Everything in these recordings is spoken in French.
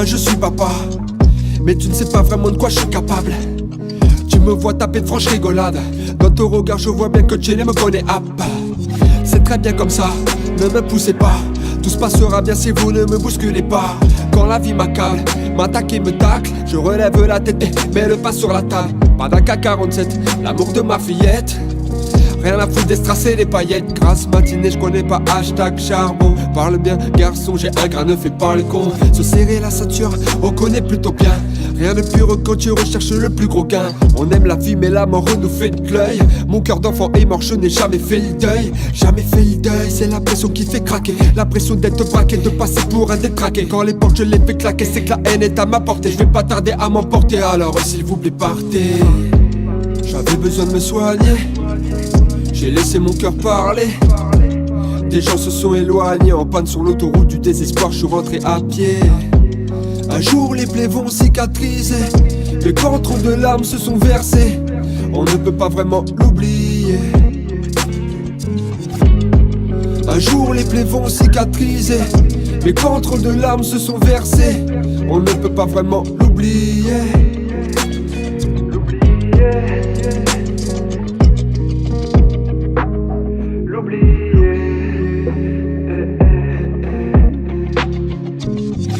je suis papa, mais tu ne sais pas vraiment de quoi je suis capable. Tu me vois taper de franche rigolade. Dans ton regard je vois bien que tu ne me connais pas. C'est très bien comme ça, ne me poussez pas. Tout se passera bien si vous ne me bousculez pas. Quand la vie m'accable, m'attaque et me tacle, je relève la tête et mets le pas sur la table. Pas d'AK-47, l'amour de ma fillette. Rien à foutre des strass et des paillettes. Grasse matinée, je connais pas hashtag charbon. Parle bien garçon, j'ai un grain, ne fais pas le con. Se serrer la ceinture, on connaît plutôt bien. Rien de pur quand tu recherches le plus gros gain. On aime la vie mais la mort nous fait de l'œil. Mon cœur d'enfant est mort, je n'ai jamais fait le deuil. Jamais fait le deuil, c'est la pression qui fait craquer. La pression d'être braqué, de passer pour un détraqué. Quand les portes je les fais claquer, c'est que la haine est à ma portée. Je vais pas tarder à m'emporter, alors s'il vous plaît partez. J'avais besoin de me soigner, j'ai laissé mon cœur parler. Des gens se sont éloignés, en panne sur l'autoroute du désespoir, je suis rentré à pied. Un jour les plaies vont cicatriser, mais quand trop de larmes se sont versées, on ne peut pas vraiment l'oublier. Un jour les plaies vont cicatriser, mais quand trop de larmes se sont versées, on ne peut pas vraiment l'oublier.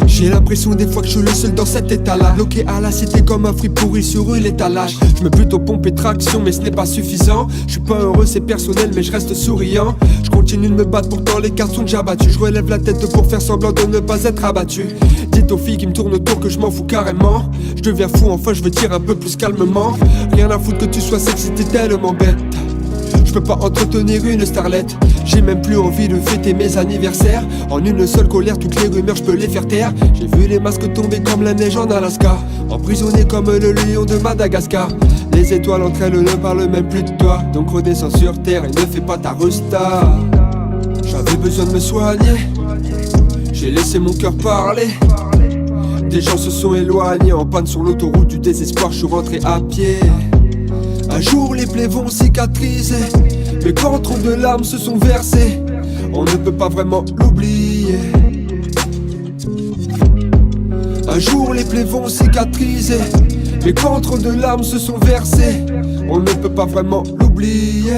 J'ai l'impression des fois que je suis le seul dans cet état-là, bloqué à la cité comme un fruit pourri sur une étalage. Je me bute aux pompes et traction mais ce n'est pas suffisant. Je suis pas heureux c'est personnel mais je reste souriant. Je continue de me battre pourtant les cartes sont déjà battus. Je relève la tête pour faire semblant de ne pas être abattu. Dites aux filles qui me tournent autour que je m'en fous carrément. Je deviens fou enfin je veux dire un peu plus calmement. Rien à foutre que tu sois sexy t'es tellement bête. Je peux pas entretenir une starlette. J'ai même plus envie de fêter mes anniversaires. En une seule colère, toutes les rumeurs, je peux les faire taire. J'ai vu les masques tomber comme la neige en Alaska, emprisonné comme le lion de Madagascar. Les étoiles entre elles ne parlent même plus de toi. Donc redescends sur terre et ne fais pas ta resta. J'avais besoin de me soigner, j'ai laissé mon cœur parler. Des gens se sont éloignés, en panne sur l'autoroute du désespoir, je suis rentré à pied. Un jour les plaies vont cicatriser, mais quand trop de larmes se sont versées, on ne peut pas vraiment l'oublier. Un jour les plaies vont cicatriser, mais quand trop de larmes se sont versées, on ne peut pas vraiment l'oublier.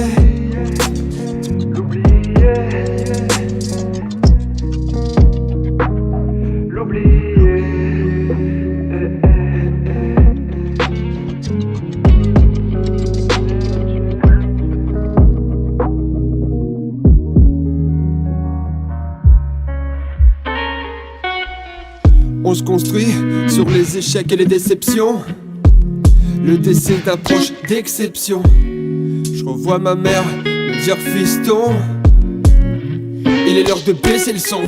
On se construit sur les échecs et les déceptions. Le décès d'un proche d'exception. Je revois ma mère me dire fiston, il est l'heure de baisser le son,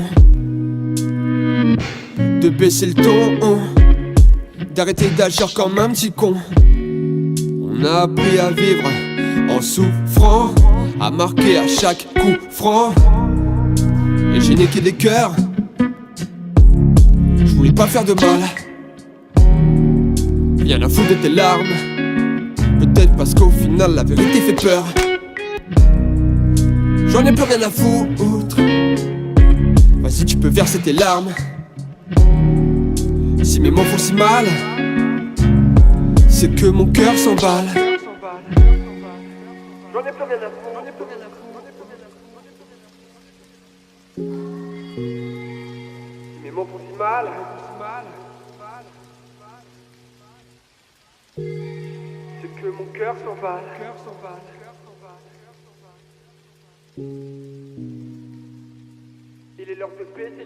de baisser le ton, d'arrêter d'agir comme un petit con. On a appris à vivre en souffrant, à marquer à chaque coup franc. Et j'ai niqué des cœurs, je voulais pas faire de mal. Rien à foutre de tes larmes, peut-être parce qu'au final la vérité fait peur. J'en ai plus rien à foutre, vas-y tu peux verser tes larmes. Si mes mots font si mal, c'est que mon cœur s'emballe. J'en ai plus rien à foutre. Si mes mots font si mal, c'est que mon cœur s'emballe. Il est l'heure de baisser,